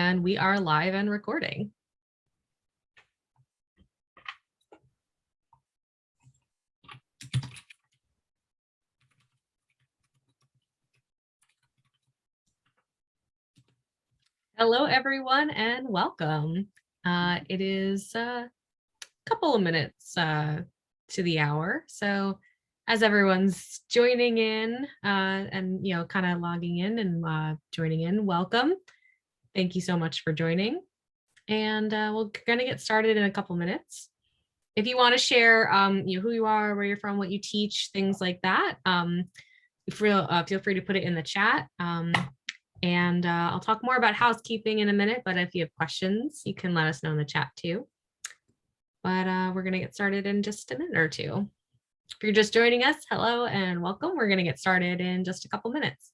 and we are live and recording. Hello, everyone, and welcome. It is a couple of minutes to the hour. So as everyone's joining in and, kind of logging in and joining in, welcome. Thank you so much for joining. And we're going to get started in a couple minutes. If you want to share, who you are, where you're from, what you teach, things like that, feel free to put it in the chat. And I'll talk more about housekeeping in a minute, but if you have questions, you can let us know in the chat too. But we're going to get started in just a minute or two. If you're just joining us, hello and welcome. We're going to get started in just a couple minutes.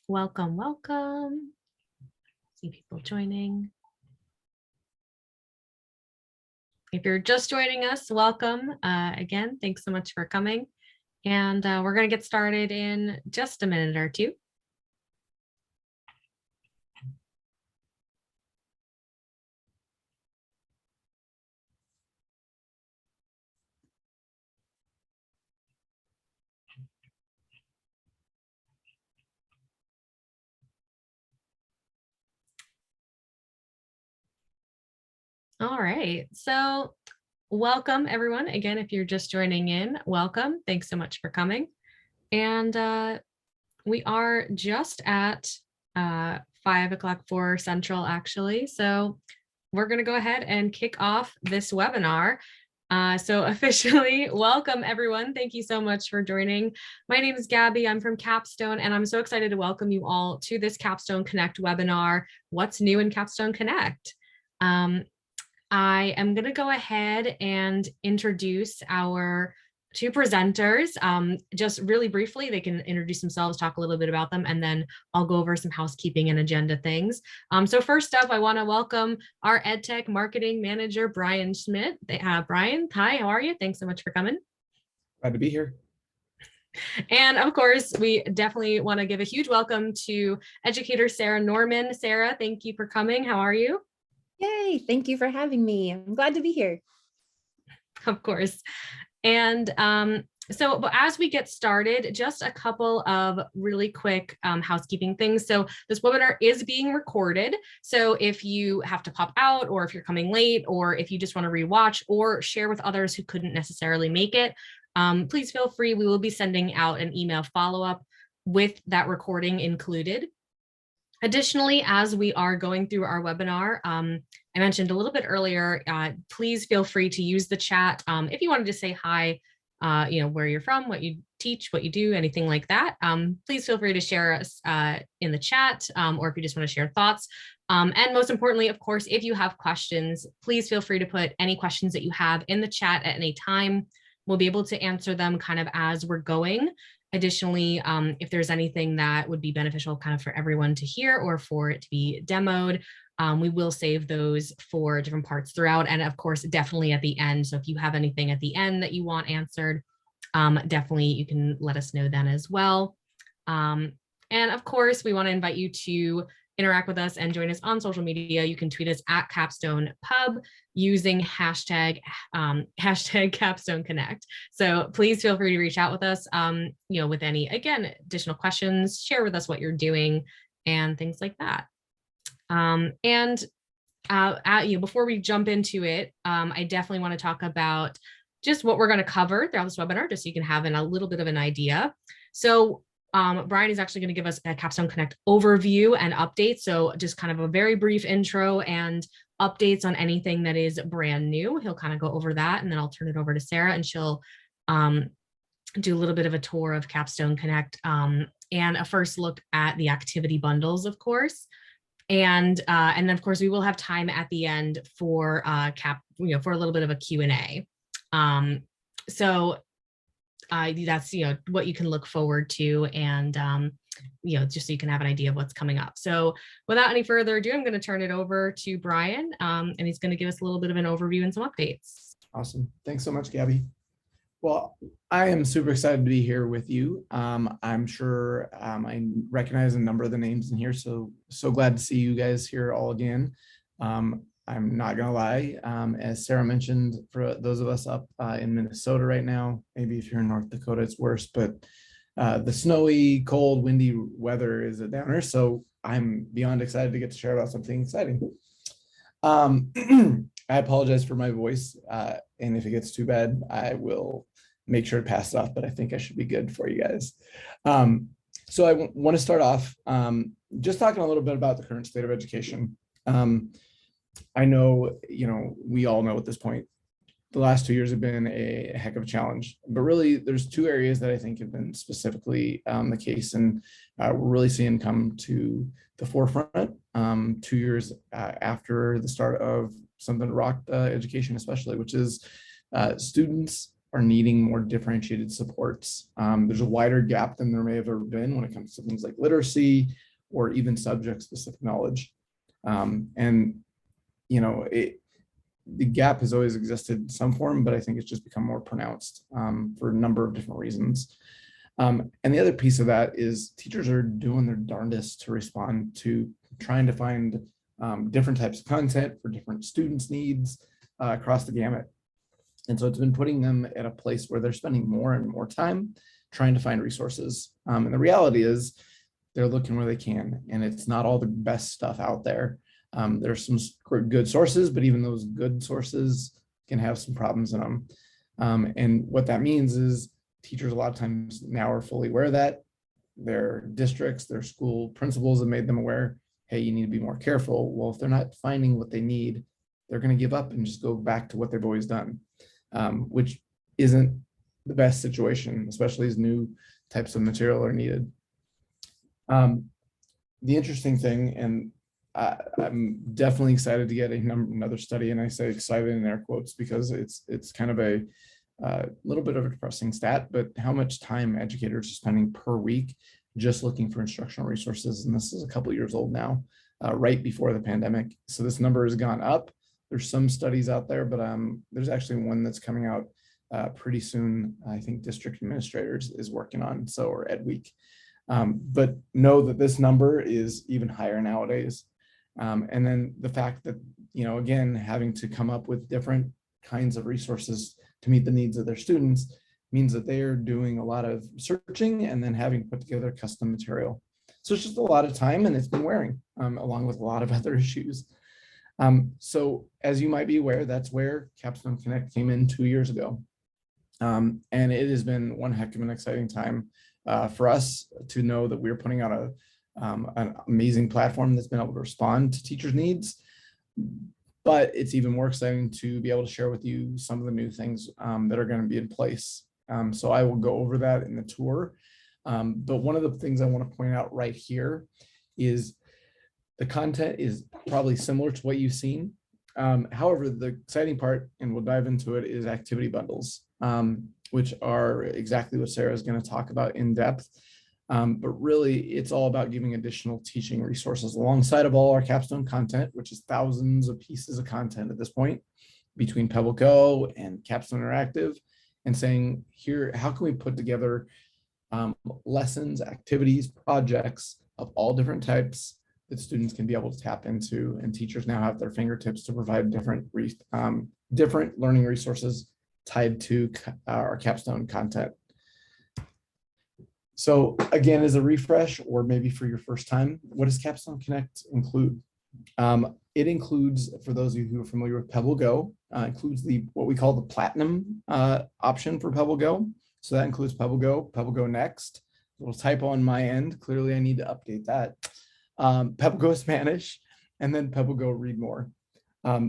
Welcome, welcome. See people joining. If you're just joining us, welcome. Again, thanks so much for coming. And we're going to get started in just a minute or two. All right, so welcome everyone. Again, if you're just joining in, welcome. Thanks so much for coming. And we are just at 5:04 Central actually. So we're gonna go ahead and kick off this webinar. So officially, welcome everyone. Thank you so much for joining. My name is Gabby, I'm from Capstone, and I'm so excited to welcome you all to this Capstone Connect webinar, What's New in Capstone Connect? I am going to go ahead and introduce our two presenters. Just really briefly, they can introduce themselves, talk a little bit about them, and then I'll go over some housekeeping and agenda things. So first up, I want to welcome our EdTech Marketing Manager, Brian Schmidt. Brian, hi, how are you? Thanks so much for coming. Glad to be here. And of course, we definitely want to give a huge welcome to educator Sarah Norman. Sarah, thank you for coming. How are you? Yay, thank you for having me. I'm glad to be here. Of course. And but as we get started, just a couple of really quick housekeeping things. So this webinar is being recorded. So if you have to pop out, or if you're coming late, or if you just want to rewatch or share with others who couldn't necessarily make it, please feel free. We will be sending out an email follow-up with that recording included. Additionally, as we are going through our webinar, I mentioned a little bit earlier, please feel free to use the chat. If you wanted to say hi, where you're from, what you teach, what you do, anything like that, please feel free to share us in the chat, or if you just want to share thoughts. And most importantly, of course, if you have questions, please feel free to put any questions that you have in the chat at any time. We'll be able to answer them kind of as we're going. Additionally, if there's anything that would be beneficial kind of for everyone to hear or for it to be demoed, we will save those for different parts throughout. And of course, definitely at the end. So if you have anything at the end that you want answered, definitely you can let us know then as well. And of course, we want to invite you to interact with us and join us on social media. You can tweet us at Capstone Pub using hashtag Capstone Connect. So please feel free to reach out with us, with any, again, additional questions, share with us what you're doing and things like that. Before we jump into it, I definitely want to talk about just what we're going to cover throughout this webinar, just so you can have a little bit of an idea. So Brian is actually going to give us a Capstone Connect overview and update. So just kind of a very brief intro and updates on anything that is brand new. He'll kind of go over that, and then I'll turn it over to Sarah, and she'll do a little bit of a tour of Capstone Connect and a first look at the activity bundles, of course. And then of course we will have time at the end for for a little bit of a Q&A. So that's, what you can look forward to, and just so you can have an idea of what's coming up. So without any further ado, I'm going to turn it over to Brian, and he's going to give us a little bit of an overview and some updates. Awesome. Thanks so much, Gabby. Well, I am super excited to be here with you. I'm sure I recognize a number of the names in here, so glad to see you guys here all again. I'm not gonna lie, as Sarah mentioned, for those of us up in Minnesota right now, maybe if you're in North Dakota, it's worse, but the snowy, cold, windy weather is a downer, so I'm beyond excited to get to share about something exciting. I apologize for my voice, and if it gets too bad, I will make sure to pass it off, but I think I should be good for you guys. So I want to start off just talking a little bit about the current state of education. I know, we all know at this point, the last 2 years have been a heck of a challenge, but really there's two areas that I think have been specifically the case, and we're really seeing come to the forefront 2 years after the start of something that rocked education especially, which is students are needing more differentiated supports. There's a wider gap than there may have ever been when it comes to things like literacy or even subject-specific knowledge. The gap has always existed in some form, but I think it's just become more pronounced for a number of different reasons. And the other piece of that is teachers are doing their darndest to respond to trying to find different types of content for different students' needs across the gamut. And so it's been putting them at a place where they're spending more and more time trying to find resources. And the reality is they're looking where they can, and it's not all the best stuff out there. There's some good sources, but even those good sources can have some problems in them. And what that means is teachers a lot of times now are fully aware of that. Their districts, their school principals have made them aware, hey, you need to be more careful. Well, if they're not finding what they need, they're going to give up and just go back to what they've always done, which isn't the best situation, especially as new types of material are needed. The interesting thing, and I'm definitely excited to get another study, and I say excited in air quotes because it's kind of a little bit of a depressing stat, but how much time educators are spending per week just looking for instructional resources. And this is a couple of years old now, right before the pandemic. So this number has gone up. There's some studies out there, but there's actually one that's coming out pretty soon. I think district administrators is working on, or Ed Week. But know that this number is even higher nowadays. And then the fact that, again, having to come up with different kinds of resources to meet the needs of their students means that they are doing a lot of searching and then having to put together custom material. So it's just a lot of time, and it's been wearing, along with a lot of other issues. So as you might be aware, that's where Capstone Connect came in 2 years ago. And it has been one heck of an exciting time for us to know that we're putting out an amazing platform that's been able to respond to teachers' needs. But it's even more exciting to be able to share with you some of the new things that are going to be in place. So I will go over that in the tour. But one of the things I want to point out right here is the content is probably similar to what you've seen. However, the exciting part, and we'll dive into it, is activity bundles, which are exactly what Sarah is going to talk about in depth. But really, it's all about giving additional teaching resources alongside of all our Capstone content, which is thousands of pieces of content at this point between Pebble Go and Capstone Interactive, and saying, here, how can we put together lessons, activities, projects of all different types that students can be able to tap into, and teachers now have their fingertips to provide different learning resources tied to our Capstone content. So again, as a refresh, or maybe for your first time, what does Capstone Connect include? It includes, for those of you who are familiar with Pebble Go, includes what we call the Platinum option for Pebble Go. So that includes Pebble Go Next. A little typo on my end. Clearly, I need to update that. Pebble Go Spanish, and then Pebble Go Read More.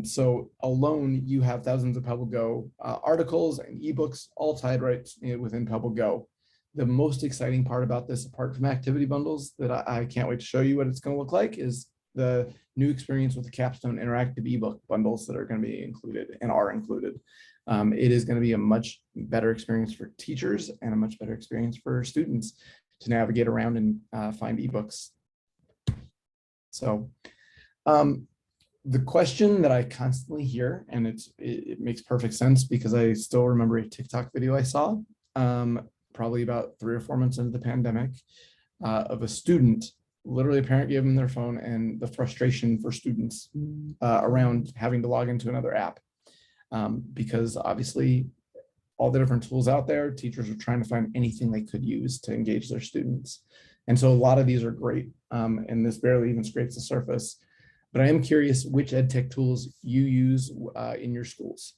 So alone, you have thousands of Pebble Go articles and ebooks all tied right within Pebble Go. The most exciting part about this, apart from activity bundles, that I can't wait to show you what it's going to look like, is the new experience with the Capstone interactive ebook bundles that are going to be included and are included. it is going to be a much better experience for teachers and a much better experience for students to navigate around and find ebooks. So the question that I constantly hear, and it makes perfect sense because I still remember a TikTok video I saw probably about 3 or 4 months into the pandemic of a student. Literally, a parent gave them their phone, and the frustration for students around having to log into another app. Because obviously all the different tools out there, teachers are trying to find anything they could use to engage their students. And so a lot of these are great, and this barely even scrapes the surface. But I am curious which ed tech tools you use in your schools.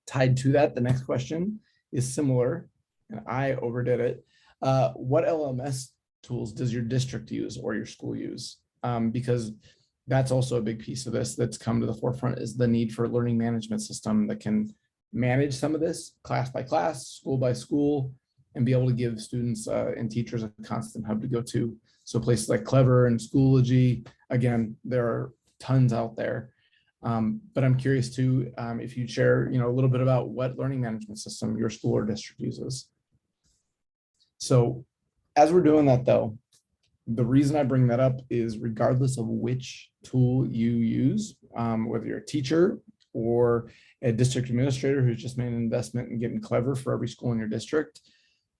Tied to that, the next question is similar, and I overdid it. What LMS tools does your district use or your school use? Because that's also a big piece of this that's come to the forefront, is the need for a learning management system that can manage some of this class by class, school by school, and be able to give students and teachers a constant hub to go to. So places like Clever and Schoology, again, there are tons out there. But I'm curious too, if you'd share, a little bit about what learning management system your school or district uses. So as we're doing that though, the reason I bring that up is regardless of which tool you use, whether you're a teacher or a district administrator who's just made an investment in getting Clever for every school in your district,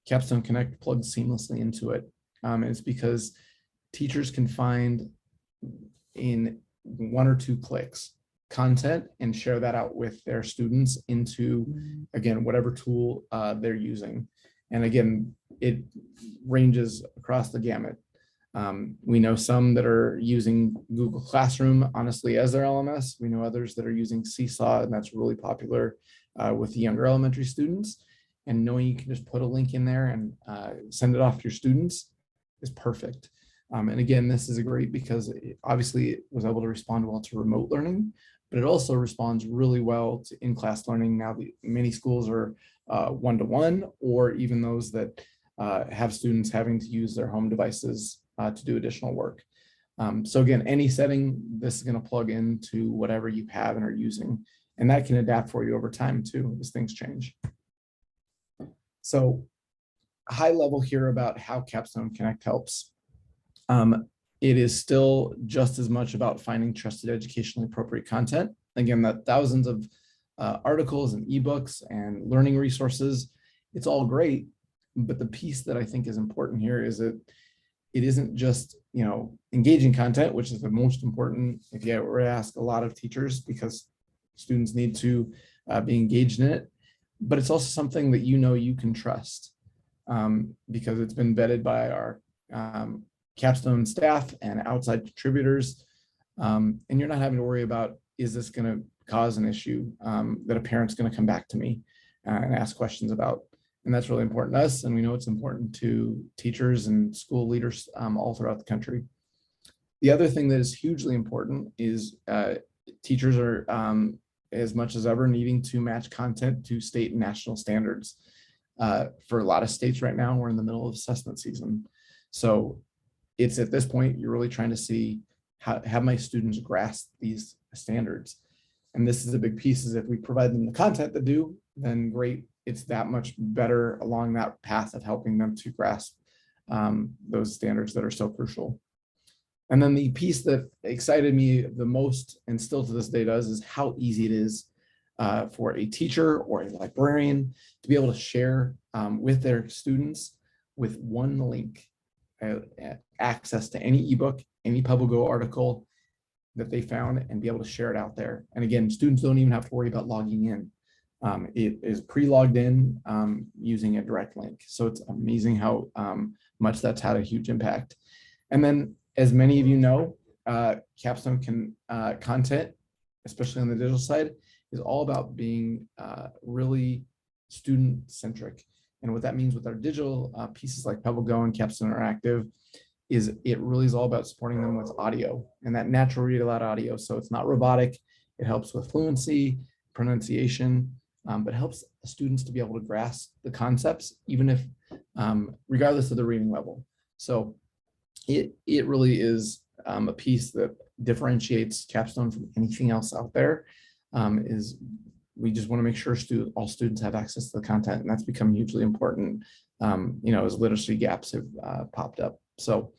Capstone Connect plugs seamlessly into it. And it's because teachers can find in 1 or 2 clicks content and share that out with their students into, again, whatever tool they're using. And again, it ranges across the gamut. We know some that are using Google Classroom, honestly, as their LMS. We know others that are using Seesaw, and that's really popular with the younger elementary students. And knowing you can just put a link in there and send it off to your students is perfect. And again, this is great because obviously it was able to respond well to remote learning, but it also responds really well to in-class learning. Now, many schools are one-to-one, or even those that have students having to use their home devices to do additional work. So again, any setting, this is going to plug into whatever you have and are using, and that can adapt for you over time too, as things change. So high level here about how Capstone Connect helps. It is still just as much about finding trusted educationally appropriate content. Again, that thousands of articles and ebooks and learning resources, it's all great. But the piece that I think is important here is that it isn't just, engaging content, which is the most important. If you were to ask a lot of teachers, because students need to be engaged in it, but it's also something that you can trust because it's been vetted by our Capstone staff and outside contributors. And you're not having to worry about, is this going to cause an issue that a parent's going to come back to me and ask questions about? And that's really important to us. And we know it's important to teachers and school leaders all throughout the country. The other thing that is hugely important is teachers are, as much as ever, needing to match content to state and national standards. For a lot of states right now, we're in the middle of assessment season. So it's at this point, you're really trying to see how have my students grasp these standards. And this is a big piece, is if we provide them the content to do, then great. It's that much better along that path of helping them to grasp those standards that are so crucial. And then the piece that excited me the most, and still to this day does, is how easy it is for a teacher or a librarian to be able to share with their students with one link access to any ebook, any PubleGo article that they found, and be able to share it out there. And again, students don't even have to worry about logging in. It is pre-logged in using a direct link. So it's amazing how much that's had a huge impact. And then, as many of you know, Capstone content, especially on the digital side, is all about being really student-centric. And what that means with our digital pieces like PebbleGo and Capstone Interactive is it really is all about supporting them with audio and that natural read aloud audio. So it's not robotic. It helps with fluency, pronunciation, but helps students to be able to grasp the concepts, even if, regardless of the reading level. So it really is a piece that differentiates Capstone from anything else out there, is we just want to make sure all students have access to the content, and that's become hugely important, as literacy gaps have popped up. So,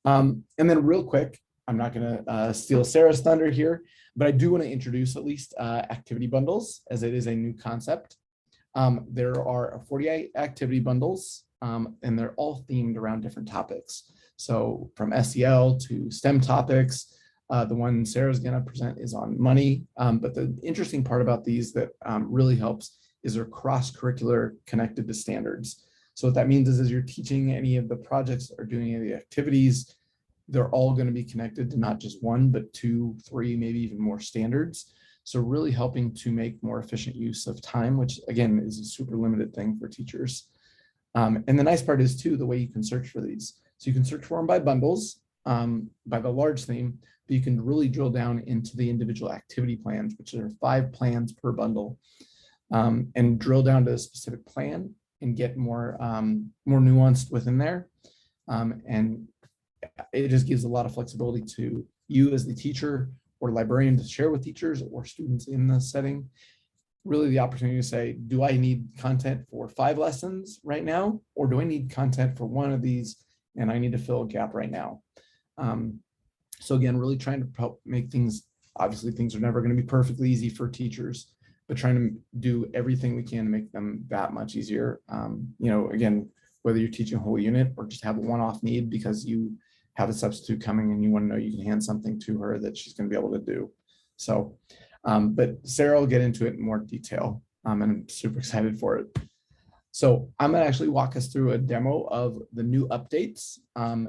and then real quick, I'm not going to steal Sarah's thunder here, but I do want to introduce at least activity bundles, as it is a new concept. There are 48 activity bundles, and they're all themed around different topics. So from SEL to STEM topics. The one Sarah's going to present is on money. But the interesting part about these that really helps is they're cross-curricular, connected to standards. So what that means is as you're teaching any of the projects or doing any of the activities, they're all going to be connected to not just one, but 2, 3, maybe even more standards. So really helping to make more efficient use of time, which again is a super limited thing for teachers. And the nice part is too, the way you can search for these. So you can search for them by bundles, by the large theme, but you can really drill down into the individual activity plans, which are 5 plans per bundle, and drill down to a specific plan and get more nuanced within there. And it just gives a lot of flexibility to you as the teacher or librarian to share with teachers or students in the setting. Really the opportunity to say, do I need content for 5 lessons right now? Or do I need content for one of these and I need to fill a gap right now? So again, really trying to help make things, obviously things are never going to be perfectly easy for teachers, but trying to do everything we can to make them that much easier. Again, whether you're teaching a whole unit or just have a one-off need because you have a substitute coming and you want to know you can hand something to her that she's going to be able to do. So, but Sarah will get into it in more detail, and I'm super excited for it. So I'm going to actually walk us through a demo of the new updates.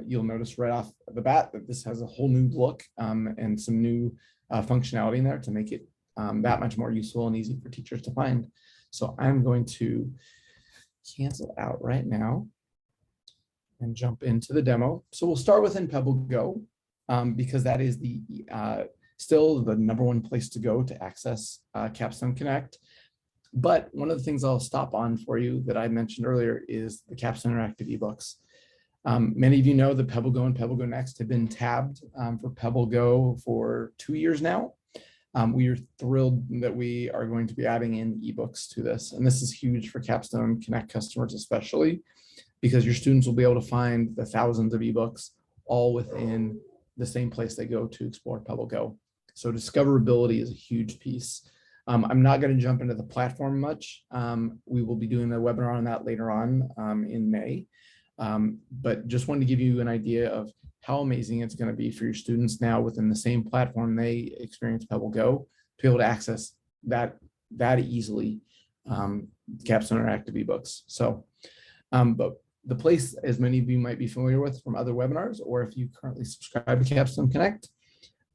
You'll notice right off the bat that this has a whole new look and some new functionality in there to make it that much more useful and easy for teachers to find. So I'm going to cancel out right now and jump into the demo. So we'll start within Pebble Go because that is the still the #1 place to go to access Capstone Connect. But one of the things I'll stop on for you that I mentioned earlier is the Capstone Interactive eBooks. Many of you know that Pebble Go and Pebble Go Next have been tabbed for Pebble Go for 2 years now. We are thrilled that we are going to be adding in ebooks to this. And this is huge for Capstone Connect customers, especially because your students will be able to find the thousands of ebooks all within the same place they go to explore Pebble Go. So discoverability is a huge piece. I'm not going to jump into the platform much. We will be doing a webinar on that later on in May. But just wanted to give you an idea of how amazing it's going to be for your students now within the same platform they experience Pebble Go to be able to access that easily, Capstone Interactive eBooks. So, but the place, as many of you might be familiar with from other webinars, or if you currently subscribe to Capstone Connect,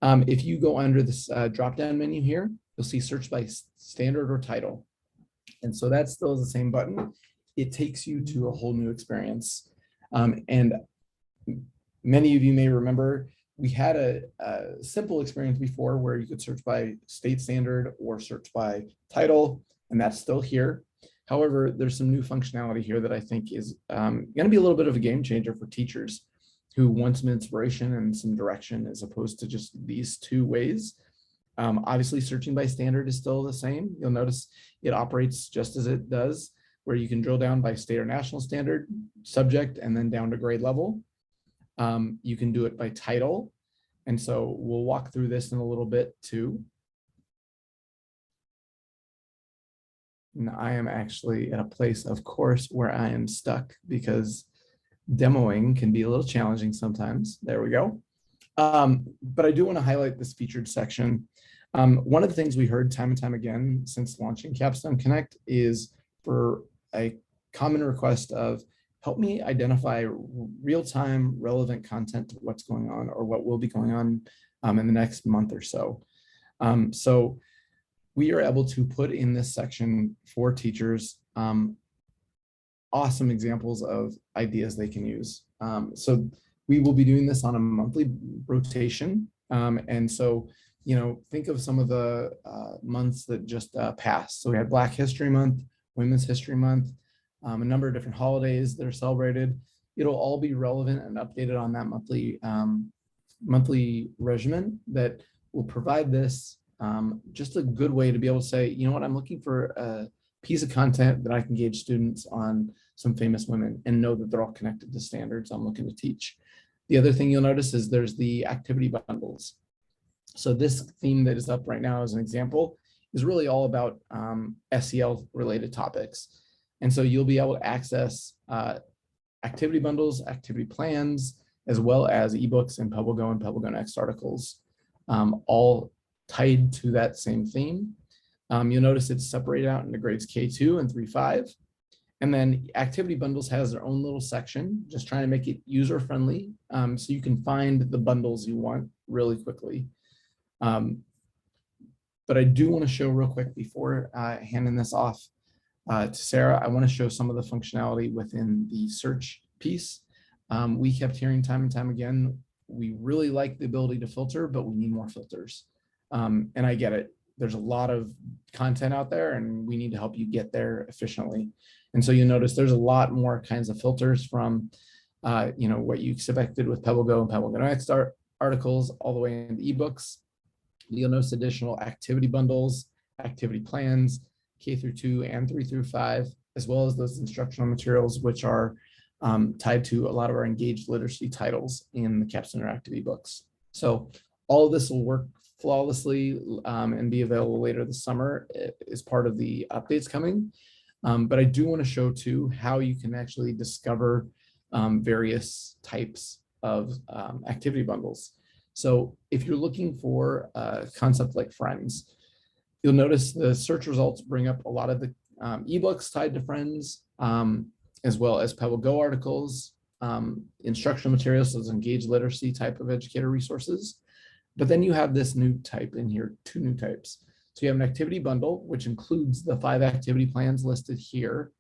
if you go under this drop-down menu here, you'll see search by standard or title. And so that still is the same button. It takes you to a whole new experience. And many of you may remember we had a simple experience before where you could search by state standard or search by title, and that's still here. However, there's some new functionality here that I think is going to be a little bit of a game changer for teachers who want some inspiration and some direction as opposed to just these 2 ways. Obviously, searching by standard is still the same. You'll notice it operates just as it does, where you can drill down by state or national standard, subject, and then down to grade level. You can do it by title. And so we'll walk through this in a little bit too. And I am actually at a place, of course, where I am stuck because demoing can be a little challenging sometimes. There we go. But I do want to highlight this featured section. One of the things we heard time and time again since launching Capstone Connect is for a common request of help me identify real-time relevant content to what's going on or what will be going on in the next month or so. So we are able to put in this section for teachers awesome examples of ideas they can use. So we will be doing this on a monthly rotation. And so, think of some of the months that just passed. So we had Black History Month, Women's History Month, a number of different holidays that are celebrated. It'll all be relevant and updated on that monthly regimen that will provide this just a good way to be able to say, you know what, I'm looking for a piece of content that I can gauge students on some famous women and know that they're all connected to standards I'm looking to teach. The other thing you'll notice is there's the activity bundles. So this theme that is up right now as an example is really all about SEL related topics. And so you'll be able to access activity bundles, activity plans, as well as ebooks and PebbleGo and PebbleGo Next articles, all tied to that same theme. You'll notice it's separated out into grades K2 and 3-5. And then activity bundles has their own little section, just trying to make it user-friendly so you can find the bundles you want really quickly. But I do want to show real quick before handing this off to Sarah, I want to show some of the functionality within the search piece. We kept hearing time and time again, we really like the ability to filter, but we need more filters. And I get it. There's a lot of content out there and we need to help you get there efficiently. And so you notice there's a lot more kinds of filters from, what you expected with PebbleGo and PebbleGo Next articles all the way into ebooks. You'll notice additional activity bundles, activity plans, K-2 and 3-5, as well as those instructional materials, which are tied to a lot of our engaged literacy titles in the Capstone Interactive ebooks. So all of this will work flawlessly and be available later this summer as part of the updates coming. But I do want to show too how you can actually discover various types of activity bundles. So if you're looking for a concept like Friends, you'll notice the search results bring up a lot of the ebooks tied to Friends, as well as PebbleGo articles, instructional materials, those engaged literacy type of educator resources. But then you have this new type in here, 2 new types. So you have an activity bundle, which includes the 5 activity plans listed here.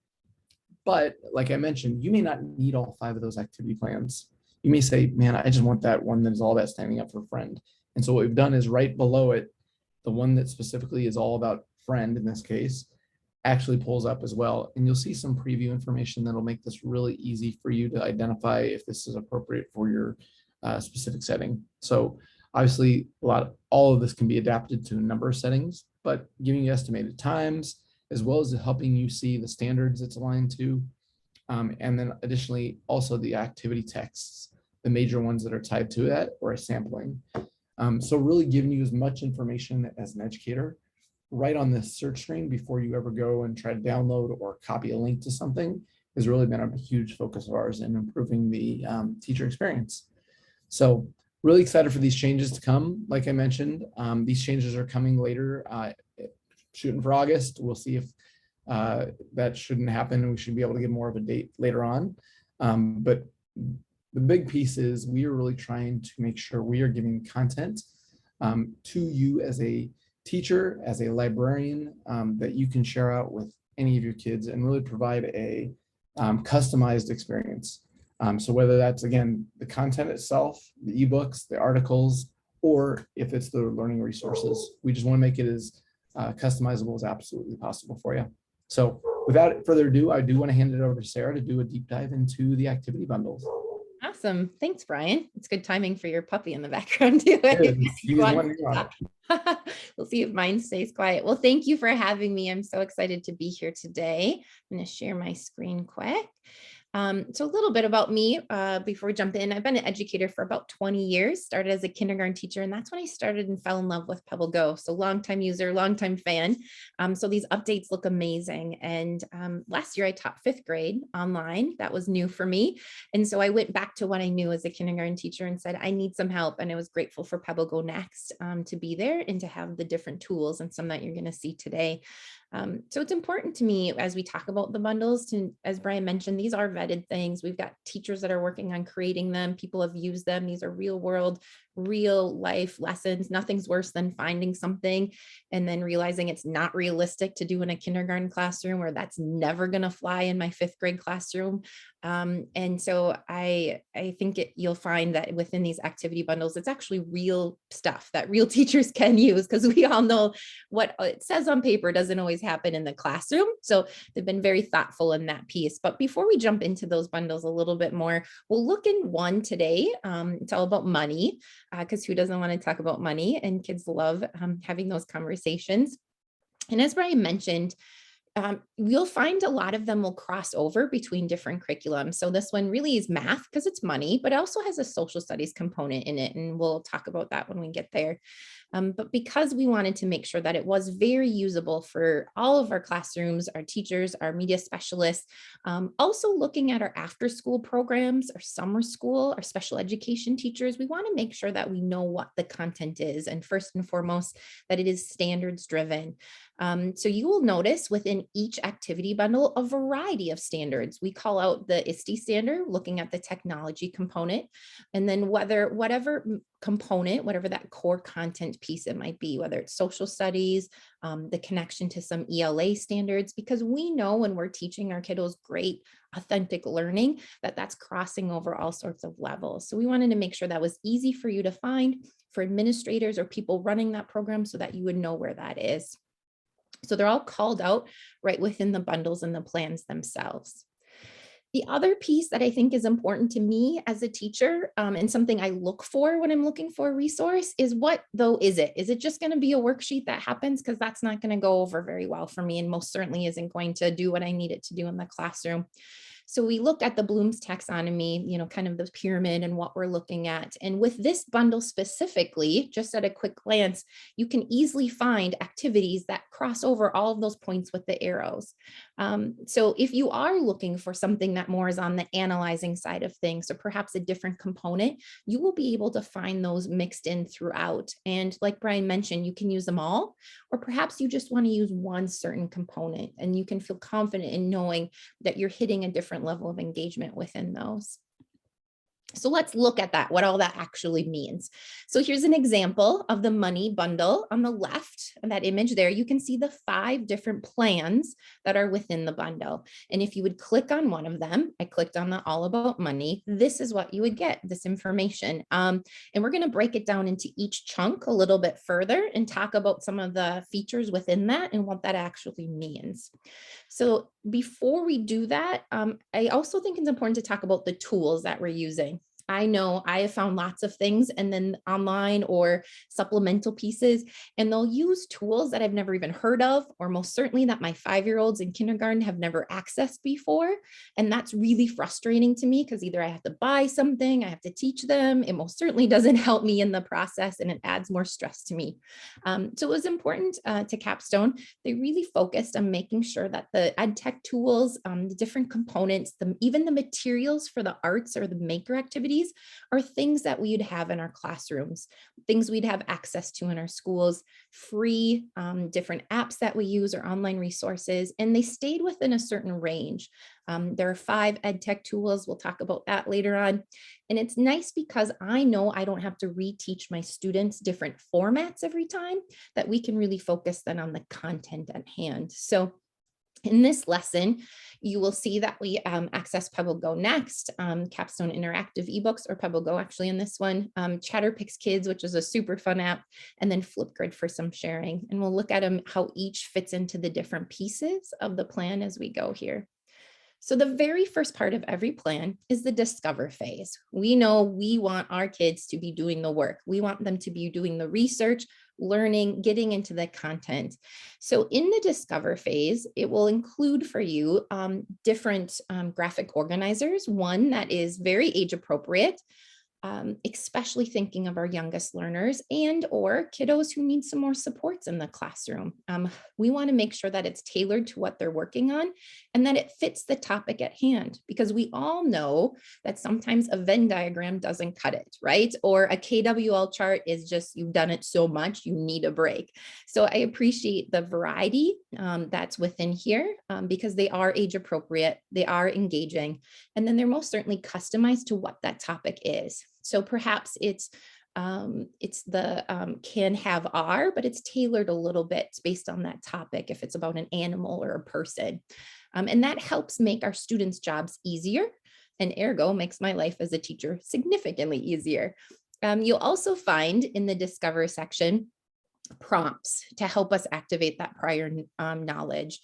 But like I mentioned, you may not need all 5 of those activity plans. You may say, man, I just want that one that is all about standing up for friend. And so what we've done is right below it, the one that specifically is all about friend in this case, actually pulls up as well. And you'll see some preview information that'll make this really easy for you to identify if this is appropriate for your specific setting. So obviously all of this can be adapted to a number of settings, but giving you estimated times, as well as helping you see the standards it's aligned to. And then additionally, also the activity texts, the major ones that are tied to that or a sampling. So really giving you as much information as an educator right on this search screen before you ever go and try to download or copy a link to something has really been a huge focus of ours in improving the teacher experience. So really excited for these changes to come. Like I mentioned, these changes are coming later, shooting for August. We'll see if that shouldn't happen. We should be able to get more of a date later on. But the big piece is we are really trying to make sure we are giving content to you as a teacher, as a librarian, that you can share out with any of your kids and really provide a customized experience. So whether that's, again, the content itself, the ebooks, the articles, or if it's the learning resources, we just want to make it as customizable as absolutely possible for you. So without further ado, I do want to hand it over to Sarah to do a deep dive into the activity bundles. Awesome. Thanks, Brian. It's good timing for your puppy in the background too. We'll see if mine stays quiet. Well, thank you for having me. I'm so excited to be here today. I'm going to share my screen quick. So a little bit about me before we jump in. I've been an educator for about 20 years, started as a kindergarten teacher, and that's when I started and fell in love with PebbleGo. So longtime user, longtime fan. So these updates look amazing. And last year I taught 5th grade online. That was new for me. And so I went back to what I knew as a kindergarten teacher and said, I need some help. And I was grateful for PebbleGo Next to be there and to have the different tools and some that you're going to see today. So it's important to me as we talk about the bundles to, as Brian mentioned, these are vetted things. We've got teachers that are working on creating them. People have used them. These are real world, real life lessons. Nothing's worse than finding something and then realizing it's not realistic to do in a kindergarten classroom, or that's never going to fly in my 5th grade classroom. And so I think you'll find that within these activity bundles, it's actually real stuff that real teachers can use, because we all know what it says on paper doesn't always happen in the classroom. So they've been very thoughtful in that piece. But before we jump into into those bundles a little bit more. We'll look in one today. It's all about money, because who doesn't want to talk about money? And kids love having those conversations. And as Brian mentioned, you'll find a lot of them will cross over between different curriculums. So this one really is math because it's money, but it also has a social studies component in it. And we'll talk about that when we get there. But because we wanted to make sure that it was very usable for all of our classrooms, our teachers, our media specialists, also looking at our after school programs, our summer school, our special education teachers, we want to make sure that we know what the content is. And first and foremost, that it is standards driven. So you will notice within each activity bundle, a variety of standards. We call out the ISTE standard, looking at the technology component, and then whatever component, whatever that core content piece it might be, whether it's social studies, the connection to some ELA standards, because we know when we're teaching our kiddos great, authentic learning, that's crossing over all sorts of levels. So we wanted to make sure that was easy for you to find for administrators or people running that program so that you would know where that is. So they're all called out right within the bundles and the plans themselves. The other piece that I think is important to me as a teacher, and something I look for when I'm looking for a resource, is what though is it? Is it just going to be a worksheet that happens? Because that's not going to go over very well for me, and most certainly isn't going to do what I need it to do in the classroom. So we looked at the Bloom's taxonomy, kind of the pyramid and what we're looking at. And with this bundle specifically, just at a quick glance, you can easily find activities that cross over all of those points with the arrows. So if you are looking for something that more is on the analyzing side of things, or perhaps a different component, you will be able to find those mixed in throughout. And like Brian mentioned, you can use them all, or perhaps you just want to use one certain component and you can feel confident in knowing that you're hitting a different level of engagement within those. So let's look at that, what all that actually means. So here's an example of the money bundle on the left, and that image there, you can see the 5 different plans that are within the bundle. And if you would click on one of them, I clicked on the all about money, this is what you would get, this information. And we're going to break it down into each chunk a little bit further and talk about some of the features within that and what that actually means. So before we do that, I also think it's important to talk about the tools that we're using. I know I have found lots of things and then online or supplemental pieces, and they'll use tools that I've never even heard of, or most certainly that my 5-year-olds in kindergarten have never accessed before. And that's really frustrating to me because either I have to buy something, I have to teach them. It most certainly doesn't help me in the process and it adds more stress to me. So it was important to Capstone. They really focused on making sure that the ed tech tools, the different components, even the materials for the arts or the maker activities are things that we'd have in our classrooms, things we'd have access to in our schools, free different apps that we use or online resources, and they stayed within a certain range. There are 5 ed tech tools. We'll talk about that later on. And it's nice because I know I don't have to reteach my students different formats every time, that we can really focus then on the content at hand. So in this lesson, you will see that we access Pebble Go Next, Capstone Interactive eBooks, or Pebble Go actually in this one, Chatterpix Kids, which is a super fun app, and then Flipgrid for some sharing. And we'll look at how each fits into the different pieces of the plan as we go here. So the very first part of every plan is the discover phase. We know we want our kids to be doing the work. We want them to be doing the research, learning, getting into the content. So in the discover phase, it will include for you different graphic organizers, one that is very age appropriate, especially thinking of our youngest learners and or kiddos who need some more supports in the classroom. We want to make sure that it's tailored to what they're working on and that it fits the topic at hand, because we all know that sometimes a Venn diagram doesn't cut it, right? Or a KWL chart is just, you've done it so much, you need a break. So I appreciate the variety that's within here because they are age appropriate, they are engaging, and then they're most certainly customized to what that topic is. So perhaps it's the can have are, but it's tailored a little bit based on that topic if it's about an animal or a person. And that helps make our students' jobs easier, and ergo makes my life as a teacher significantly easier. You'll also find in the Discover section prompts to help us activate that prior knowledge.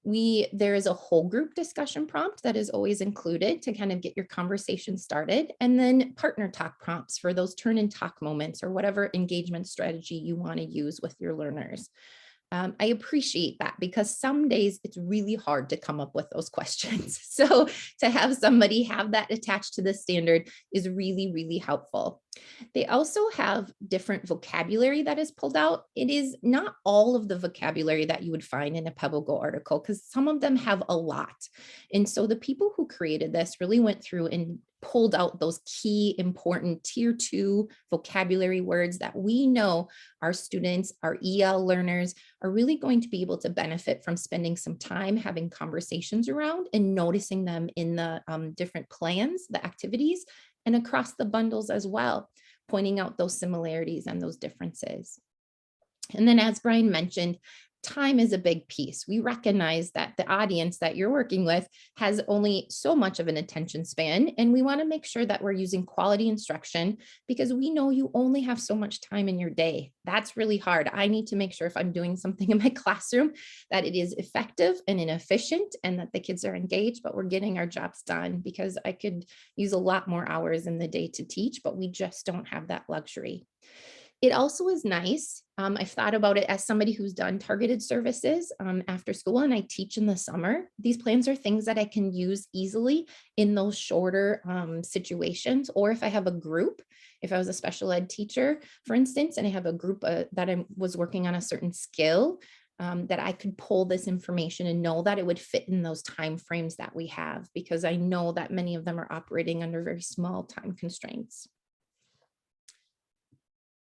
There is a whole group discussion prompt that is always included to kind of get your conversation started, and then partner talk prompts for those turn and talk moments or whatever engagement strategy you want to use with your learners. I appreciate that because some days it's really hard to come up with those questions. So to have somebody have that attached to the standard is really, really helpful. They also have different vocabulary that is pulled out. It is not all of the vocabulary that you would find in a PebbleGo article because some of them have a lot. And so the people who created this really went through and pulled out those key important tier 2 vocabulary words that we know our students, our EL learners are really going to be able to benefit from spending some time having conversations around and noticing them in the different plans, the activities, and across the bundles as well, pointing out those similarities and those differences. And then as Brian mentioned, time is a big piece. We recognize that the audience that you're working with has only so much of an attention span, and we want to make sure that we're using quality instruction because we know you only have so much time in your day. That's really hard. I need to make sure if I'm doing something in my classroom that it is effective and efficient and that the kids are engaged, but we're getting our jobs done because I could use a lot more hours in the day to teach, but we just don't have that luxury. It also is nice. I've thought about it as somebody who's done targeted services after school and I teach in the summer. These plans are things that I can use easily in those shorter situations, or if I have a group, if I was a special ed teacher, for instance, and I have a group that I was working on a certain skill, that I could pull this information and know that it would fit in those time frames that we have, because I know that many of them are operating under very small time constraints.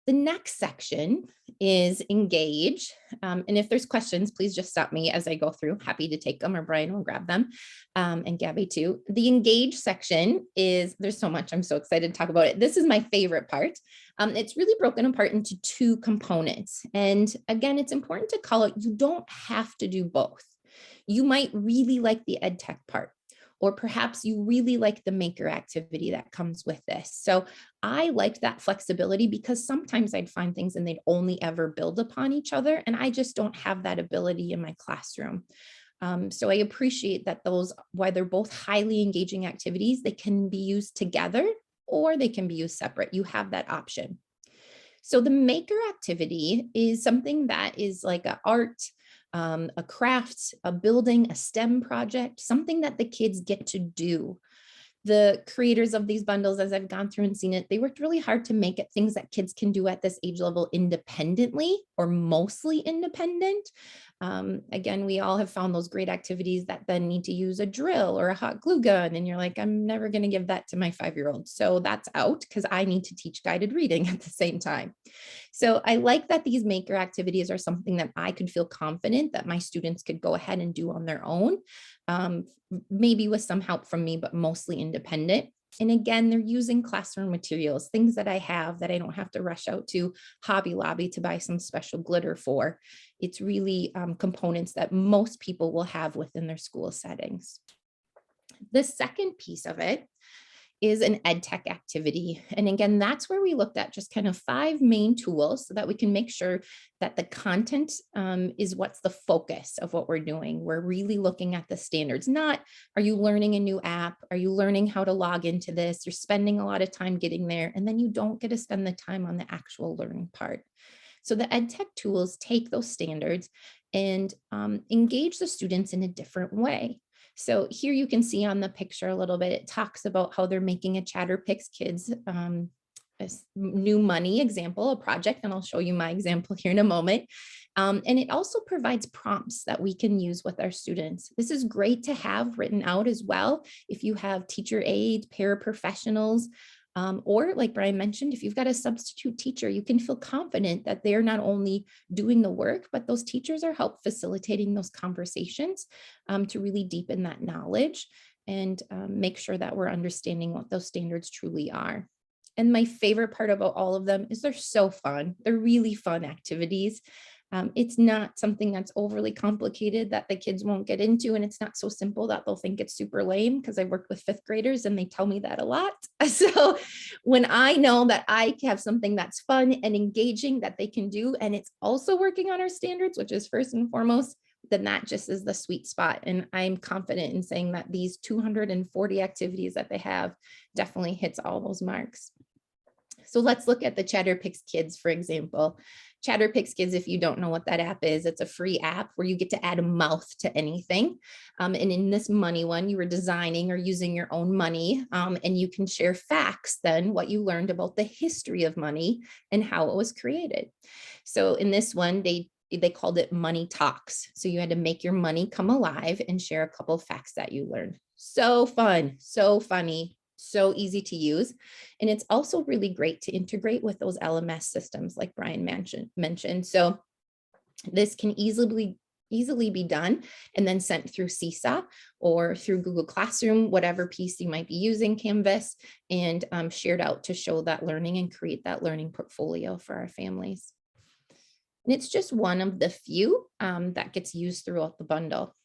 The next section is engage. And if there's questions, please just stop me as I go through. Happy to take them, or Brian will grab them, and Gabby too. The engage section is, there's so much, I'm so excited to talk about it. This is my favorite part. It's really broken apart into 2 components. And again, it's important to call out, you don't have to do both. You might really like the ed tech part, or perhaps you really like the maker activity that comes with this. So I liked that flexibility because sometimes I'd find things and they'd only ever build upon each other. And I just don't have that ability in my classroom. So I appreciate that those, while they're both highly engaging activities, they can be used together or they can be used separate. You have that option. So the maker activity is something that is like an art, a craft, a building, a STEM project, something that the kids get to do. The creators of these bundles, as I've gone through and seen it, they worked really hard to make it things that kids can do at this age level independently or mostly independent. Again, we all have found those great activities that then need to use a drill or a hot glue gun. And you're like, I'm never going to give that to my 5-year-old. So that's out because I need to teach guided reading at the same time. So I like that these maker activities are something that I could feel confident that my students could go ahead and do on their own, maybe with some help from me, but mostly independent. And again, they're using classroom materials, things that I have that I don't have to rush out to Hobby Lobby to buy some special glitter for. It's really components that most people will have within their school settings. The second piece of it is an ed tech activity. And again, that's where we looked at just kind of 5 main tools so that we can make sure that the content is what's the focus of what we're doing. We're really looking at the standards, not are you learning a new app? Are you learning how to log into this? You're spending a lot of time getting there, and then you don't get to spend the time on the actual learning part. So the ed tech tools take those standards and engage the students in a different way. So here you can see on the picture a little bit, it talks about how they're making a Chatterpix Kids a new money example, a project, and I'll show you my example here in a moment. And it also provides prompts that we can use with our students. This is great to have written out as well. If you have teacher aides, paraprofessionals, or like Brian mentioned, if you've got a substitute teacher, you can feel confident that they're not only doing the work, but those teachers are help facilitating those conversations to really deepen that knowledge and make sure that we're understanding what those standards truly are. And my favorite part about all of them is they're so fun. They're really fun activities. It's not something that's overly complicated that the kids won't get into, and it's not so simple that they'll think it's super lame, because I worked with 5th graders and they tell me that a lot. So when I know that I have something that's fun and engaging that they can do, and it's also working on our standards, which is first and foremost, then that just is the sweet spot. And I'm confident in saying that these 240 activities that they have definitely hits all those marks. So let's look at the Chatterpix Kids, for example. Chatterpix Kids, if you don't know what that app is, it's a free app where you get to add a mouth to anything. And in this money one, you were designing or using your own money, and you can share facts then, what you learned about the history of money and how it was created. So in this one, they called it Money Talks. So you had to make your money come alive and share a couple of facts that you learned. So fun, so funny, so easy to use. And it's also really great to integrate with those LMS systems like Brian mentioned. So this can easily be done and then sent through Seesaw or through Google Classroom, whatever piece you might be using, Canvas, and shared out to show that learning and create that learning portfolio for our families. And it's just one of the few that gets used throughout the bundle.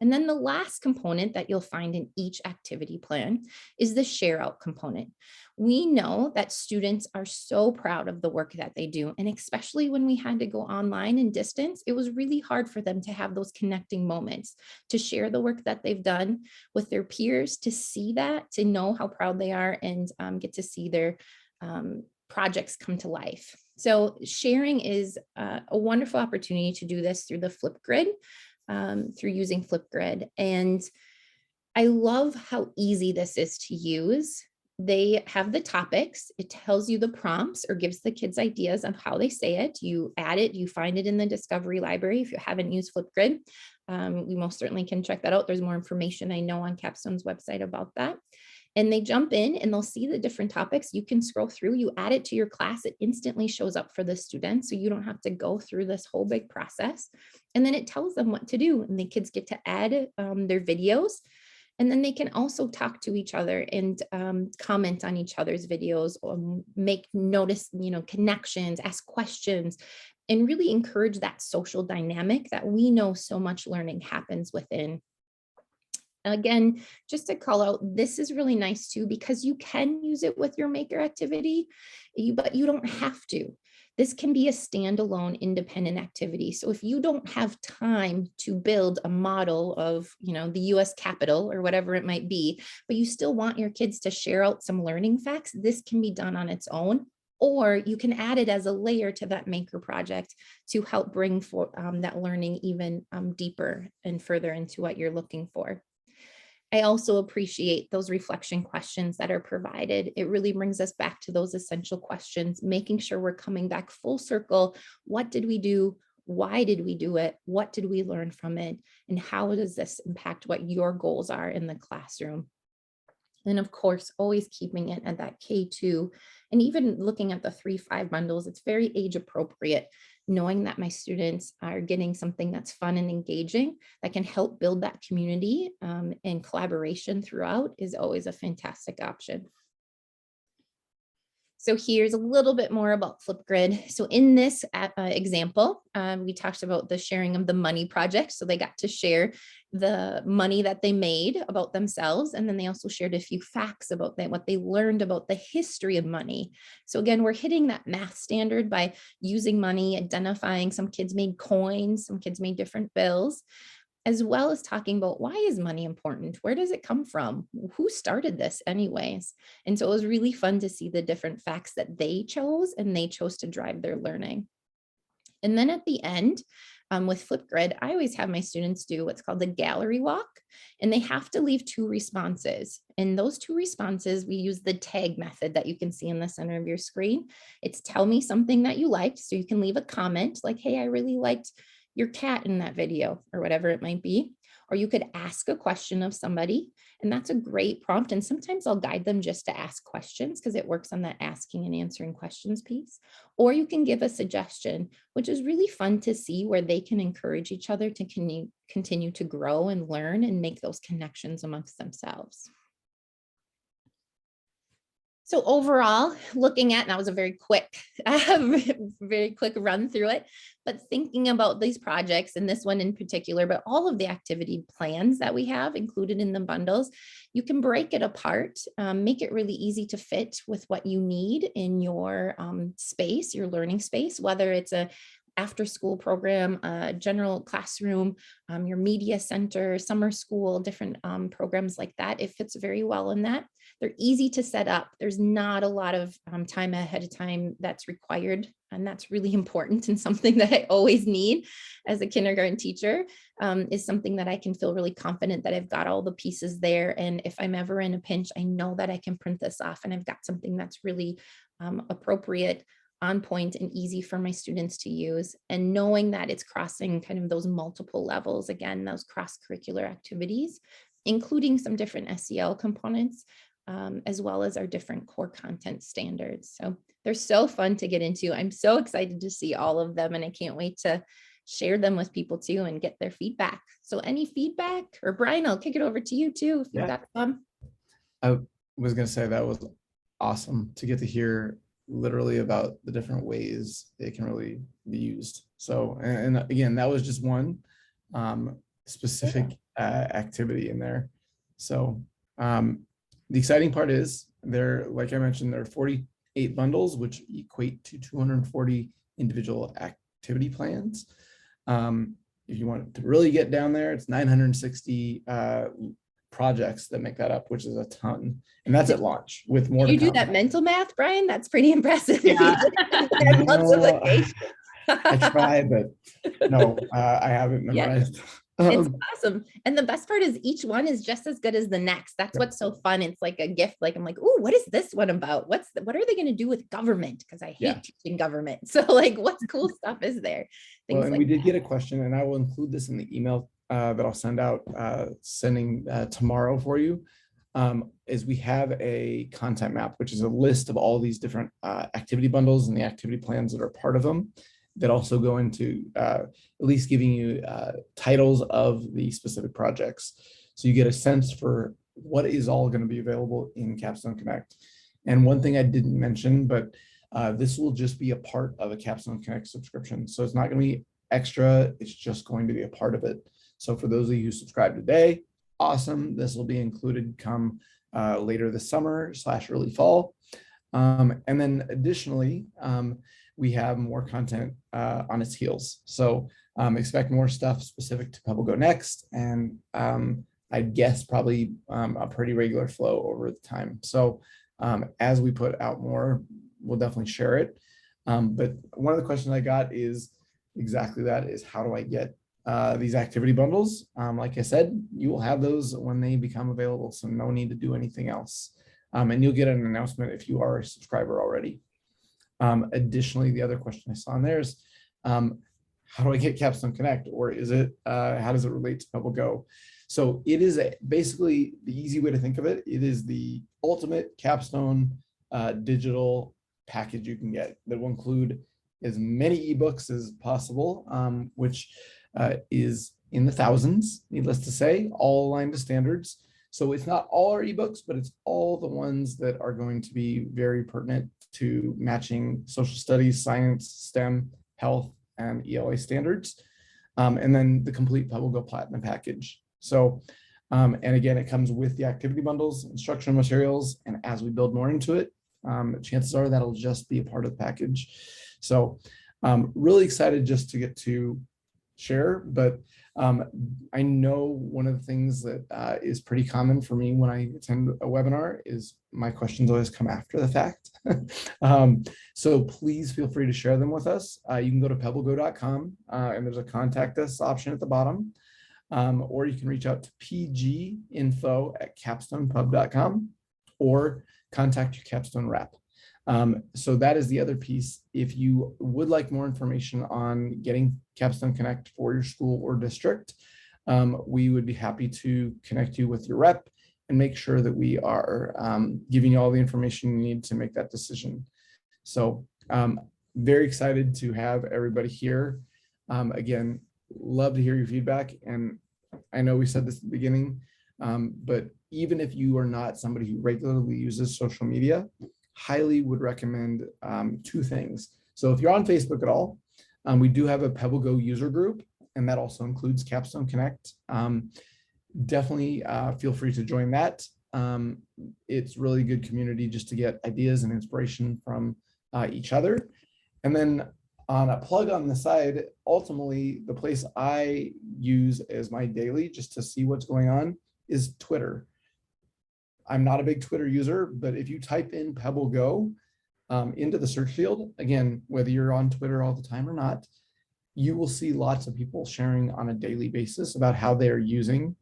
And then the last component that you'll find in each activity plan is the share out component. We know that students are so proud of the work that they do. And especially when we had to go online and distance, it was really hard for them to have those connecting moments, to share the work that they've done with their peers, to see that, to know how proud they are, and get to see their projects come to life. So sharing is a wonderful opportunity to do this through the Flipgrid. Through using Flipgrid. And I love how easy this is to use. They have the topics, it tells you the prompts or gives the kids ideas on how they say it. You add it, you find it in the Discovery Library. If you haven't used Flipgrid, we most certainly can check that out. There's more information I know on Capstone's website about that. And they jump in and they'll see the different topics. You can scroll through, you add it to your class, it instantly shows up for the students. So you don't have to go through this whole big process. And then it tells them what to do. And the kids get to add their videos. And then they can also talk to each other and comment on each other's videos, or make notice, connections, ask questions, and really encourage that social dynamic that we know so much learning happens within. Again, just to call out, this is really nice too, because you can use it with your maker activity, but you don't have to. This can be a standalone independent activity. So if you don't have time to build a model of, the US Capitol or whatever it might be, but you still want your kids to share out some learning facts, this can be done on its own. Or you can add it as a layer to that maker project to help bring that learning even deeper and further into what you're looking for. I also appreciate those reflection questions that are provided. It really brings us back to those essential questions, making sure we're coming back full circle. What did we do? Why did we do it? What did we learn from it? And how does this impact what your goals are in the classroom? And of course, always keeping it at that K2, and even looking at the 3-5 bundles, it's very age appropriate, knowing that my students are getting something that's fun and engaging that can help build that community and collaboration throughout is always a fantastic option. So here's a little bit more about Flipgrid. So in this example, we talked about the sharing of the money project. So they got to share the money that they made about themselves. And then they also shared a few facts about what they learned about the history of money. So again, we're hitting that math standard by using money, identifying some kids made coins, some kids made different bills, as well as talking about why is money important? Where does it come from? Who started this anyways? And so it was really fun to see the different facts that they chose, and they chose to drive their learning. And then at the end, with Flipgrid, I always have my students do what's called the gallery walk, and they have to leave 2 responses. And those 2 responses, we use the tag method that you can see in the center of your screen. It's tell me something that you liked. So you can leave a comment like, hey, I really liked your cat in that video, or whatever it might be. Or you could ask a question of somebody, and that's a great prompt. And sometimes I'll guide them just to ask questions because it works on that asking and answering questions piece. Or you can give a suggestion, which is really fun to see where they can encourage each other to continue to grow and learn and make those connections amongst themselves. So overall, looking at, and that was a very quick run through it, but thinking about these projects and this one in particular, but all of the activity plans that we have included in the bundles, you can break it apart, make it really easy to fit with what you need in your space, your learning space, whether it's a after school program, general classroom, your media center, summer school, different programs like that. It fits very well in that. They're easy to set up. There's not a lot of time ahead of time that's required. And that's really important, and something that I always need as a kindergarten teacher, is something that I can feel really confident that I've got all the pieces there. And if I'm ever in a pinch, I know that I can print this off and I've got something that's really appropriate, on point, and easy for my students to use. And knowing that it's crossing kind of those multiple levels, again, those cross-curricular activities, including some different SEL components, as well as our different core content standards. So they're so fun to get into. I'm so excited to see all of them, and I can't wait to share them with people too and get their feedback. So any feedback, or Brian, I'll kick it over to you too, if you've got some. I was going to say that was awesome to get to hear literally about the different ways it can really be used. So, and again, that was just one specific activity in there. So the exciting part is there, like I mentioned, there are 48 bundles, which equate to 240 individual activity plans. If you want to really get down there, it's 960 projects that make that up, which is a ton. And that's at launch, with more to you come. do that mental math, Brian? That's pretty impressive. Yeah. I try, but no, I haven't memorized. Yeah. It's awesome. And the best part is each one is just as good as the next. That's what's so fun. It's like a gift. Like, I'm like, oh, what is this one about? What are they going to do with government? Because I hate teaching government. So like, what cool stuff is there? Well, and like we did get a question, and I will include this in the email that I'll send out, tomorrow for you. Is we have a content map, which is a list of all these different activity bundles and the activity plans that are part of them, that also go into at least giving you titles of the specific projects. So you get a sense for what is all going to be available in Capstone Connect. And one thing I didn't mention, but this will just be a part of a Capstone Connect subscription. So it's not going to be extra, it's just going to be a part of it. So for those of you who subscribe today, awesome. This will be included come later this summer / early fall. And then additionally, we have more content on its heels. So expect more stuff specific to PebbleGo Next, and I guess probably a pretty regular flow over the time. So as we put out more, we'll definitely share it. But one of the questions I got is exactly that, is how do I get these activity bundles? Like I said, you will have those when they become available, so no need to do anything else. And you'll get an announcement if you are a subscriber already. Additionally, the other question I saw in there is, how do I get Capstone Connect? Or is it, how does it relate to PebbleGo? So it is basically the easy way to think of it. It is the ultimate Capstone digital package you can get that will include as many ebooks as possible, which is in the thousands, needless to say, all aligned to standards. So it's not all our ebooks, but it's all the ones that are going to be very pertinent to matching social studies, science, STEM, health, and ELA standards. And then the complete PebbleGo Platinum package. So, and again, it comes with the activity bundles, instructional materials, and as we build more into it, chances are that'll just be a part of the package. So really excited just to get to share, but I know one of the things that is pretty common for me when I attend a webinar is my questions always come after the fact. So please feel free to share them with us. You can go to pebblego.com and there's a contact us option at the bottom, or you can reach out to pginfo@capstonepub.com or contact your Capstone rep. So that is the other piece. If you would like more information on getting Capstone Connect for your school or district, we would be happy to connect you with your rep and make sure that we are giving you all the information you need to make that decision. So very excited to have everybody here. Again, love to hear your feedback. And I know we said this at the beginning, but even if you are not somebody who regularly uses social media, highly would recommend two things. So if you're on Facebook at all, we do have a PebbleGo user group, and that also includes Capstone Connect. Definitely feel free to join that. It's really good community just to get ideas and inspiration from each other. And then on a plug on the side, ultimately, the place I use as my daily just to see what's going on is Twitter. I'm not a big Twitter user, but if you type in Pebble Go into the search field, again, whether you're on Twitter all the time or not, you will see lots of people sharing on a daily basis about how they're using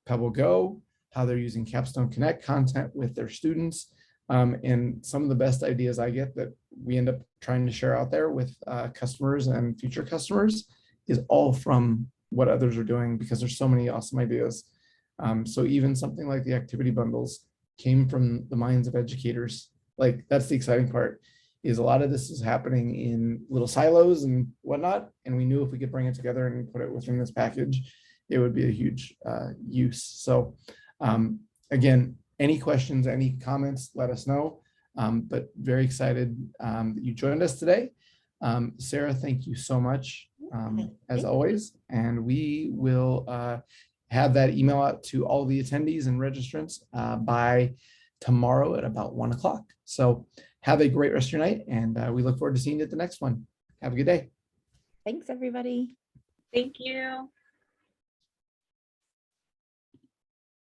Pebble Go, how they're using Capstone Connect content with their students. And some of the best ideas I get that we end up trying to share out there with customers and future customers is all from what others are doing, because there's so many awesome ideas. So even something like the activity bundles came from the minds of educators. Like, that's the exciting part, is a lot of this is happening in little silos and whatnot. And we knew if we could bring it together and put it within this package, it would be a huge use. So again, any questions, any comments, let us know. But very excited that you joined us today. Sarah, thank you so much, as always. And we will have that email out to all the attendees and registrants by tomorrow at about 1 o'clock. So have a great rest of your night, and we look forward to seeing you at the next one. Have a good day. Thanks, everybody. Thank you.